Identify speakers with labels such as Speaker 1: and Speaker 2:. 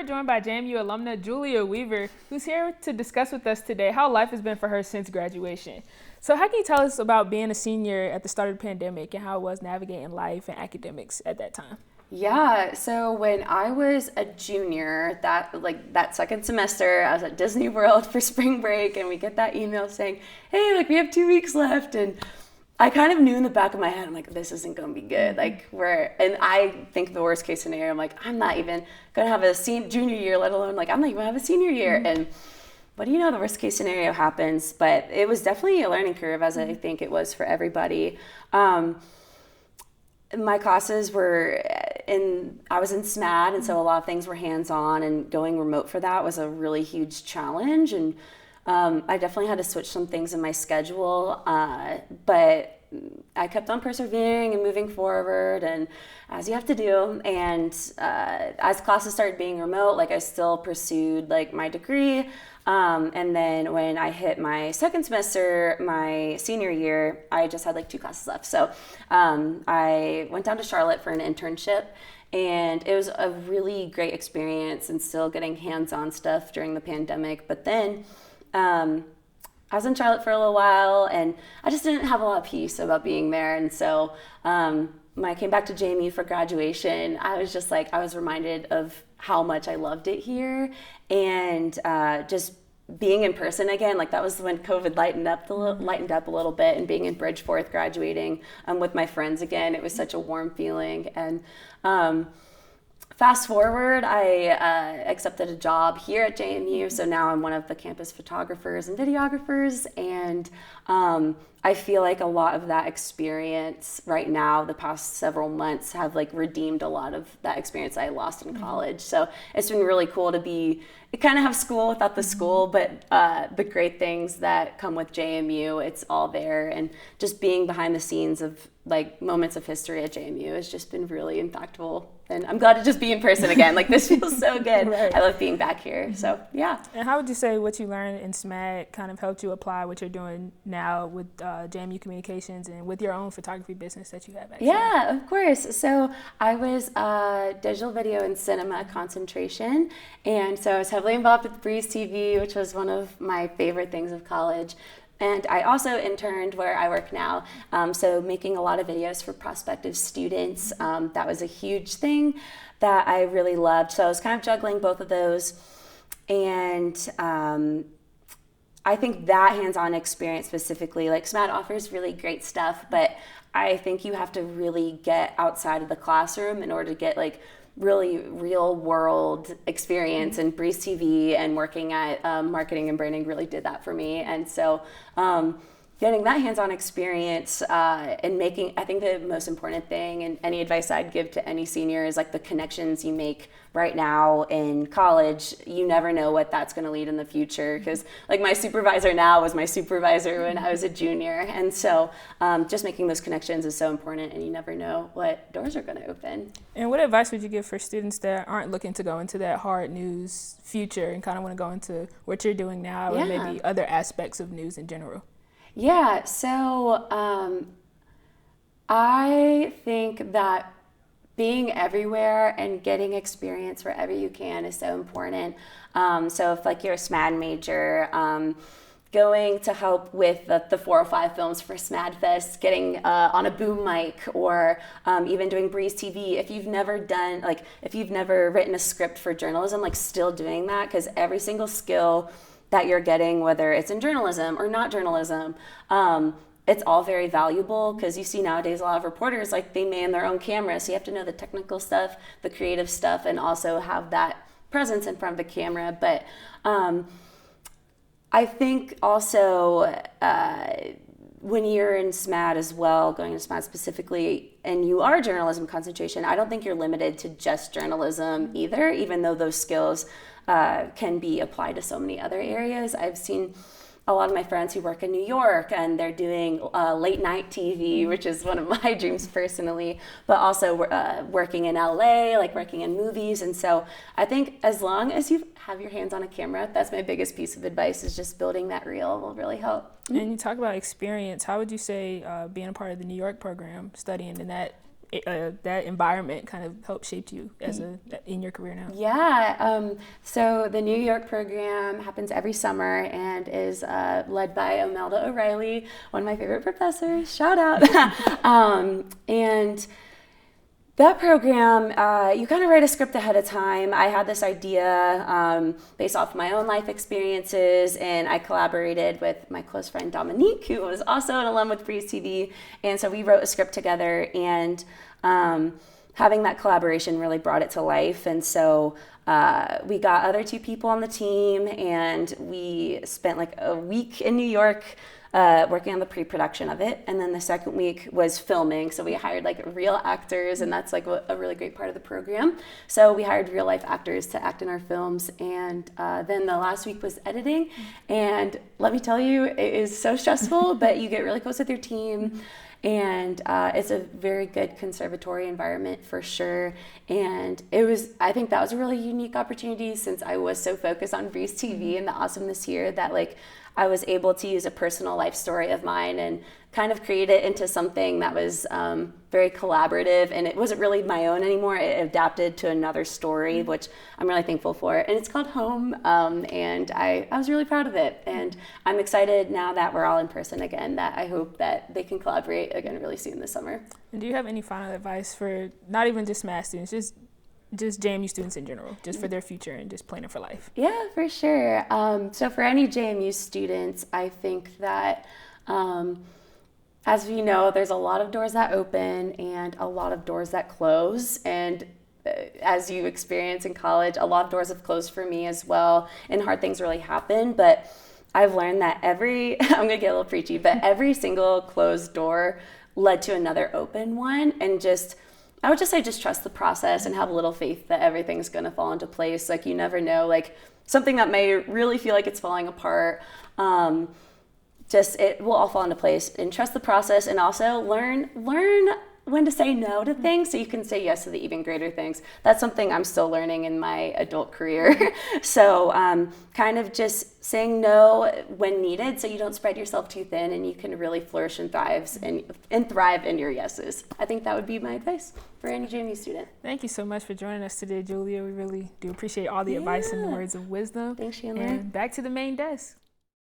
Speaker 1: we're joined by JMU alumna Julia Weaver, who's here to discuss with us today how life has been for her since graduation. So how can you tell us about being a senior at the start of the pandemic and how it was navigating life and academics at that time?
Speaker 2: Yeah, so when I was a junior, that second semester, I was at Disney World for spring break, and we get that email saying, "Hey, we have 2 weeks left," and I kind of knew in the back of my head, I'm like, this isn't going to be good. And I think the worst case scenario, I'm like, I'm not even going to have a junior year, let alone I'm not even going to have a senior year. And what do you know, the worst case scenario happens, but it was definitely a learning curve, as I think it was for everybody. My classes I was in SMAD, and so a lot of things were hands-on, and going remote for that was a really huge challenge. And I definitely had to switch some things in my schedule, but I kept on persevering and moving forward, and as you have to do. And as classes started being remote, I still pursued my degree. And then when I hit my second semester, my senior year, I just had 2 classes left. So I went down to Charlotte for an internship, and it was a really great experience and still getting hands-on stuff during the pandemic. But then I was in Charlotte for a little while, and I just didn't have a lot of peace about being there. And so when I came back to JMU for graduation, I was just I was reminded of how much I loved it here, and just being in person again. That was when COVID lightened up a little bit, and being in Bridgeforth graduating with my friends again, it was such a warm feeling. And fast forward, I accepted a job here at JMU, so now I'm one of the campus photographers and videographers, and I feel like a lot of that experience right now, the past several months, have redeemed a lot of that experience I lost in college. So it's been really cool to kind of have school without the school, but the great things that come with JMU, it's all there. And just being behind the scenes of moments of history at JMU has just been really impactful. And I'm glad to just be in person again. This feels so good. Right. I love being back here. So yeah.
Speaker 1: And how would you say what you learned in SMAD kind of helped you apply what you're doing now with JMU Communications and with your own photography business that you have?
Speaker 2: Yeah, of course. So I was digital video and cinema concentration. And so I was heavily involved with Breeze TV, which was one of my favorite things of college. And I also interned where I work now, so making a lot of videos for prospective students. That was a huge thing that I really loved. So I was kind of juggling both of those. And I think that hands-on experience specifically, SMAD offers really great stuff, but I think you have to really get outside of the classroom in order to get really real world experience. And Breeze TV and working at marketing and branding really did that for me. And so getting that hands-on experience and making, I think the most important thing, and any advice I'd give to any senior, is the connections you make right now in college. You never know what that's going to lead in the future, because my supervisor now was my supervisor when I was a junior. And so just making those connections is so important, and you never know what doors are going to open.
Speaker 1: And what advice would you give for students that aren't looking to go into that hard news future and kind of want to go into what you're doing now, and maybe other aspects of news in general?
Speaker 2: Yeah, so I think that being everywhere and getting experience wherever you can is so important. So if you're a SMAD major, going to help with the 405 films for SMAD Fest, getting on a boom mic, or even doing Breeze TV. If you've never done, if you've never written a script for journalism, still doing that, because every single skill that you're getting, whether it's in journalism or not journalism, it's all very valuable, because you see nowadays a lot of reporters, they man their own camera, so you have to know the technical stuff, the creative stuff, and also have that presence in front of the camera. But I think also when you're in SMAD as well, going to SMAD specifically, and you are journalism concentration, I don't think you're limited to just journalism either, even though those skills can be applied to so many other areas. I've seen a lot of my friends who work in New York, and they're doing late night TV, which is one of my dreams personally, but also working in LA, working in movies. And so I think as long as you have your hands on a camera, that's my biggest piece of advice, is just building that reel will really help.
Speaker 1: And you talk about experience. How would you say being a part of the New York program, studying in that that environment kind of helped shape you in your career now?
Speaker 2: Yeah, so the New York program happens every summer and is led by Imelda O'Reilly, one of my favorite professors. Shout out. And that program, you kind of write a script ahead of time. I had this idea based off my own life experiences, and I collaborated with my close friend Dominique, who was also an alum with Breeze TV. And so we wrote a script together, and having that collaboration really brought it to life. And so we got other 2 people on the team, and we spent like a week in New York working on the pre-production of it, and then the second week was filming. So we hired like real actors, and that's like a really great part of the program. So we hired real life actors to act in our films, and then the last week was editing. And let me tell you, it is so stressful, but you get really close with your team. And it's a very good conservatory environment for sure. And I think that was a really unique opportunity, since I was so focused on Breeze TV and the awesomeness here, that like I was able to use a personal life story of mine and kind of create it into something that was very collaborative, and it wasn't really my own anymore. It adapted to another story, which I'm really thankful for. And it's called Home, and I was really proud of it. And I'm excited now that we're all in person again, that I hope that they can collaborate again really soon this summer.
Speaker 1: And do you have any final advice for not even just math students, just JMU students in general, just for their future and just planning for life?
Speaker 2: Yeah, for sure. So for any JMU students, I think that as we know, there's a lot of doors that open and a lot of doors that close. And as you experience in college, a lot of doors have closed for me as well, and hard things really happen. But I've learned that I'm going to get a little preachy, but every single closed door led to another open one. And I would just say just trust the process and have a little faith that everything's going to fall into place. Like, you never know, like something that may really feel like it's falling apart, it will all fall into place. And trust the process, and also learn when to say no to things so you can say yes to the even greater things. That's something I'm still learning in my adult career. So kind of just saying no when needed so you don't spread yourself too thin, and you can really flourish and thrive in your yeses. I think that would be my advice for any JMU student.
Speaker 1: Thank you so much for joining us today, Julia. We really do appreciate all the advice and the words of wisdom.
Speaker 2: Thanks, Chandler.
Speaker 1: And back to the main desk.